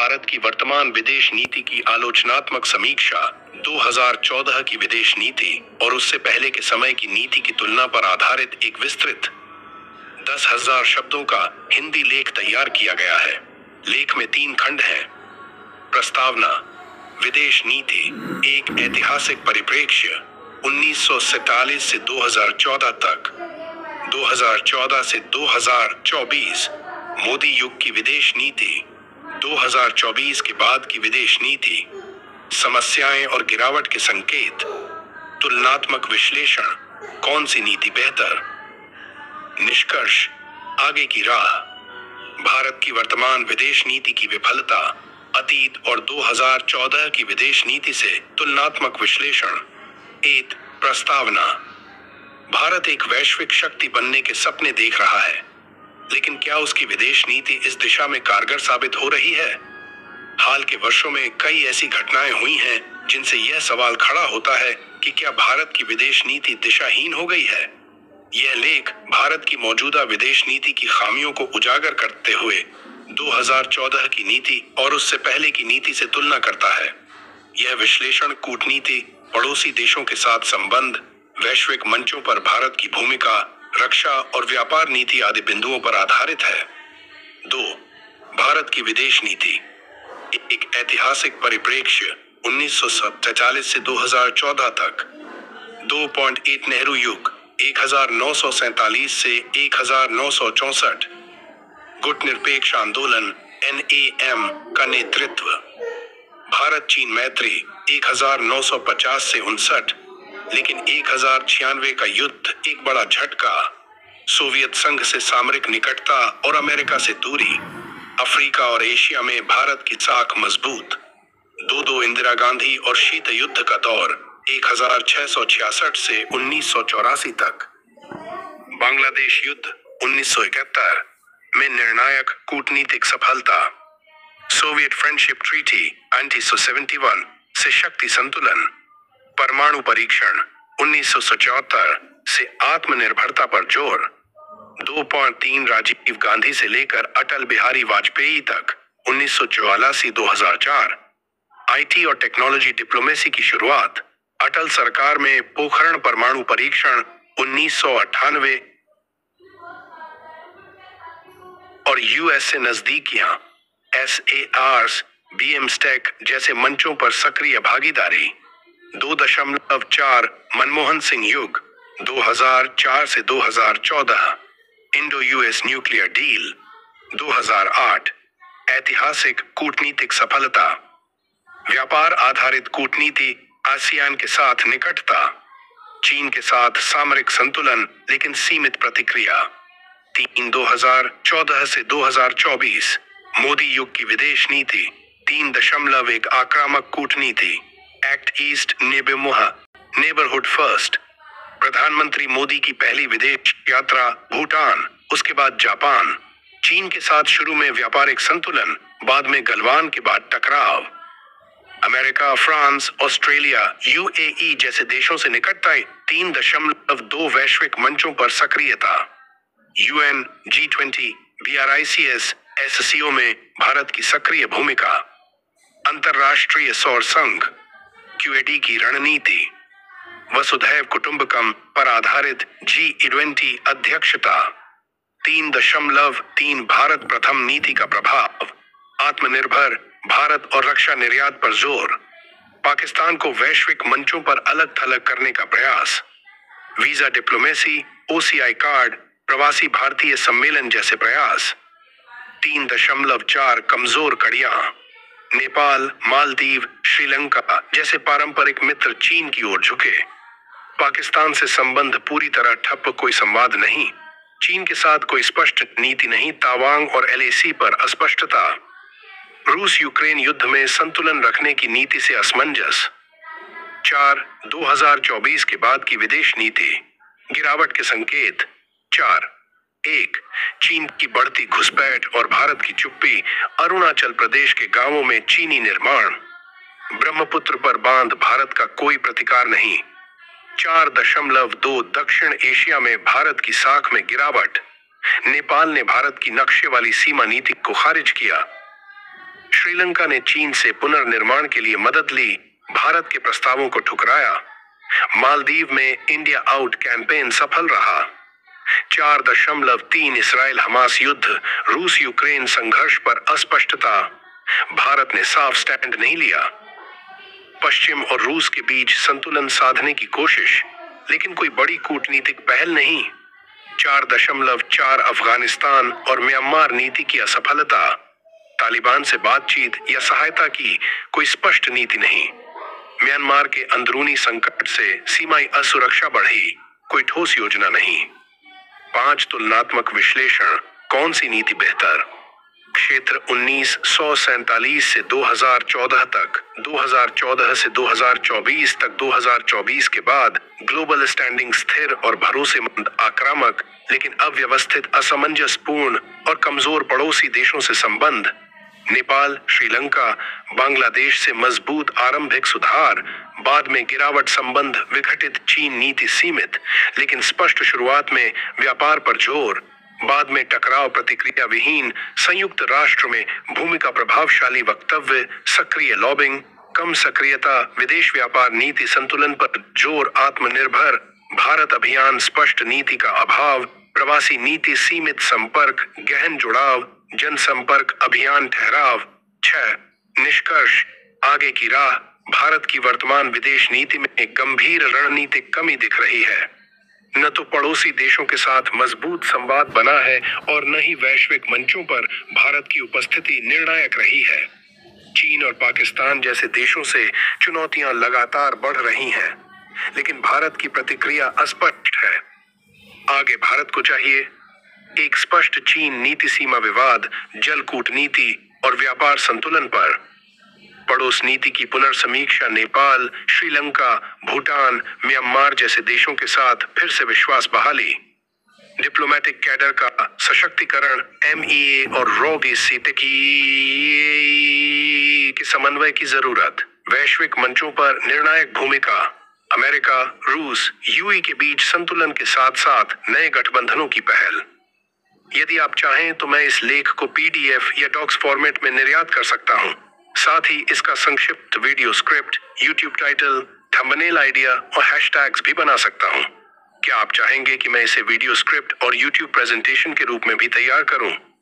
भारत की वर्तमान विदेश नीति की आलोचनात्मक समीक्षा 2014 की विदेश नीति और उससे पहले के समय की नीति की तुलना पर आधारित एक विस्तृत 10,000 शब्दों का हिंदी लेख तैयार किया गया है। लेख में 3 खंड हैं। प्रस्तावना, विदेश नीति, एक ऐतिहासिक परिप्रेक्ष्य 1947 से 2014 तक, 2014 से 2024, मोदी युग की विदेश नीति, 2024 के बाद की विदेश नीति, समस्याएं और गिरावट के संकेत, तुलनात्मक विश्लेषण, कौन सी नीति बेहतर, निष्कर्ष, आगे की राह, भारत की वर्तमान विदेश नीति की विफलता, अतीत और 2014 की विदेश नीति से तुलनात्मक विश्लेषण। एक प्रस्तावना, भारत एक वैश्विक शक्ति बनने के सपने देख रहा है, लेकिन क्या उसकी विदेश नीति इस दिशा में कारगर साबित हो रही है? हाल के वर्षों में कई ऐसी घटनाएं हुई हैं जिनसे यह सवाल खड़ा होता है कि क्या भारत की विदेश नीति दिशाहीन हो गई है? यह लेख भारत की मौजूदा विदेश नीति की खामियों को उजागर करते हुए 2014 की नीति और उससे पहले की नीति से तुलना करता है। यह विश्लेषण कूटनीति, पड़ोसी देशों के साथ संबंध, वैश्विक मंचों पर भारत की भूमिका, रक्षा और व्यापार नीति आदि बिंदुओं पर आधारित है। 2. भारत की विदेश नीति, एक ऐतिहासिक परिप्रेक्ष्य 1947 से 2014 तक, 2.1 नेहरू युग 1947 से 1964, गुट निरपेक्ष आंदोलन NAM का नेतृत्व, भारत चीन मैत्री 1950 से 59, लेकिन 1096 का युद्ध एक बड़ा झटका, सोवियत संघ से सामरिक निकटता और अमेरिका से दूरी, अफ्रीका और एशिया में भारत की साख मजबूत, 2 इंदिरा गांधी और शीत युद्ध का दौर 1666 से 1984 तक, बांग्लादेश युद्ध 1971 में निर्णायक कूटनीतिक सफलता, सोवियत फ्रेंडशिप ट्रीटी 1971 से शक्ति संतुलन, परमाणु परीक्षण 1974 से आत्मनिर्भरता पर जोर, 2.3 राजीव गांधी से लेकर अटल बिहारी वाजपेयी तक 1984-2004, IT और टेक्नोलॉजी डिप्लोमेसी की शुरुआत, अटल सरकार में पोखरण परमाणु परीक्षण 1998 और US से नजदीकियां, SARs, BIMSTEC जैसे मंचों पर सक्रिय भागीदारी, 2.4 मनमोहन सिंह युग 2004 से 2014, इंडो US न्यूक्लियर डील 2008, ऐतिहासिक कूटनीतिक सफलता, व्यापार आधारित कूटनीति, आसियान के साथ निकटता, चीन के साथ सामरिक संतुलन लेकिन सीमित प्रतिक्रिया, 2014 से 2024, मोदी युग की विदेश नीति, 3.1 आक्रामक कूटनीति, एक्ट ईस्ट नेबरहुड फर्स्ट, प्रधानमंत्री मोदी की पहली विदेश यात्रा भूटान, उसके बाद जापान, चीन के साथ शुरू में व्यापारिक संतुलन, बाद में गलवान के बाद टकराव, अमेरिका, फ्रांस, ऑस्ट्रेलिया, UAE जैसे देशों से निकटता, 3.2 वैश्विक मंचों पर सक्रियता, UN, G20, BRICS, SCO में भारत की सक्रिय भूमिका, अंतर्राष्ट्रीय सौर संघ, QAD की रणनीति, वसुधैव कुटुंबकम पर आधारित G20 अध्यक्षता, 3.3 भारत प्रथम नीति का प्रभाव, आत्मनिर्भर भारत और रक्षा निर्यात पर जोर, पाकिस्तान को वैश्विक मंचों पर अलग थलग करने का प्रयास, वीजा डिप्लोमेसी, OCI कार्ड, प्रवासी भारतीय सम्मेलन जैसे प्रयास, 3.4 कमजोर कड़ियां, नेपाल, मालदीव, श्रीलंका जैसे पारंपरिक मित्र चीन की ओर झुके, पाकिस्तान से संबंध पूरी तरह ठप, कोई संवाद नहीं, चीन के साथ कोई स्पष्ट नीति नहीं, तावांग और LAC पर अस्पष्टता, रूस यूक्रेन युद्ध में संतुलन रखने की नीति से असमंजस। 4. 2024 के बाद की विदेश नीति, गिरावट के संकेत। 4. 1. चीन की बढ़ती घुसपैठ और भारत की चुप्पी, अरुणाचल प्रदेश के गांवों में चीनी निर्माण, ब्रह्मपुत्र पर बांध, भारत का कोई प्रतिकार नहीं। 4.2 दक्षिण एशिया में भारत की साख में गिरावट, नेपाल ने भारत की नक्शे वाली सीमा नीति को खारिज किया। श्रीलंका ने चीन से पुनर्निर्माण के लिए मदद ली, भारत के प्रस्तावों को ठुकराया। मालदीव में इंडिया आउट कैंपेन सफल रहा। 4.3 इसराइल हमास युद्ध, रूस यूक्रेन संघर्ष पर अस्पष्टता, भारत ने साफ स्टैंड नहीं लिया। पश्चिम और रूस के बीच संतुलन साधने की कोशिश, लेकिन कोई बड़ी कूटनीतिक पहल नहीं। 4.4 अफगानिस्तान और म्यांमार नीति की असफलता, तालिबान से बातचीत या सहायता की कोई स्पष्ट नीति नहीं। म्यांमार के अंदरूनी संकट से सीमाई असुरक्षा बढ़ी, कोई ठोस योजना नहीं। 5 तुलनात्मक विश्लेषण, कौन सी नीति बेहतर? क्षेत्र 1947 से 2014 तक, 2014 से 2024 तक, 2024 के बाद ग्लोबल स्टैंडिंग स्थिर और भरोसेमंद, आक्रामक लेकिन अव्यवस्थित, असमंजसपूर्ण और कमजोर पड़ोसी देशों से संबंध। नेपाल, श्रीलंका, बांग्लादेश से मजबूत आरंभिक सुधार, बाद में गिरावट, संबंध विघटित, चीन नीति सीमित लेकिन स्पष्ट, शुरुआत में व्यापार पर जोर, बाद में टकराव, प्रतिक्रिया विहीन, संयुक्त राष्ट्र में भूमिका, प्रभावशाली वक्तव्य, सक्रिय लॉबिंग, कम सक्रियता, विदेश व्यापार नीति संतुलन पर जोर, आत्मनिर्भर भारत अभियान, स्पष्ट नीति का अभाव, प्रवासी नीति, सीमित संपर्क, गहन जुड़ाव, जनसंपर्क अभियान, ठहराव। 6 निष्कर्ष, आगे की राह, भारत की वर्तमान विदेश नीति में एक गंभीर रणनीतिक कमी दिख रही है। न तो पड़ोसी देशों के साथ मजबूत संवाद बना है और न ही वैश्विक मंचों पर भारत की उपस्थिति निर्णायक रही है। चीन और पाकिस्तान जैसे देशों से चुनौतियां लगातार बढ़ रही हैं, लेकिन भारत की प्रतिक्रिया अस्पष्ट है। आगे भारत को चाहिए एक स्पष्ट चीन नीति, सीमा विवाद, जल कूटनीति और व्यापार संतुलन पर, पड़ोस नीति की पुनर्समीक्षा, नेपाल, श्रीलंका, भूटान, म्यांमार जैसे देशों के साथ फिर से विश्वास बहाली, डिप्लोमेटिक कैडर का सशक्तिकरण, MEA और रॉ की सीटे की समन्वय की जरूरत, वैश्विक मंचों पर निर्णायक भूमिका, अमेरिका, रूस, UAE के बीच संतुलन के साथ साथ नए गठबंधनों की पहल। यदि आप चाहें तो मैं इस लेख को PDF या डॉक्स फॉर्मेट में निर्यात कर सकता हूं। साथ ही इसका संक्षिप्त video script, YouTube title, thumbnail idea और हैशटैग्स भी बना सकता हूं। क्या आप चाहेंगे कि मैं इसे वीडियो स्क्रिप्ट और YouTube प्रेजेंटेशन के रूप में भी तैयार करूं?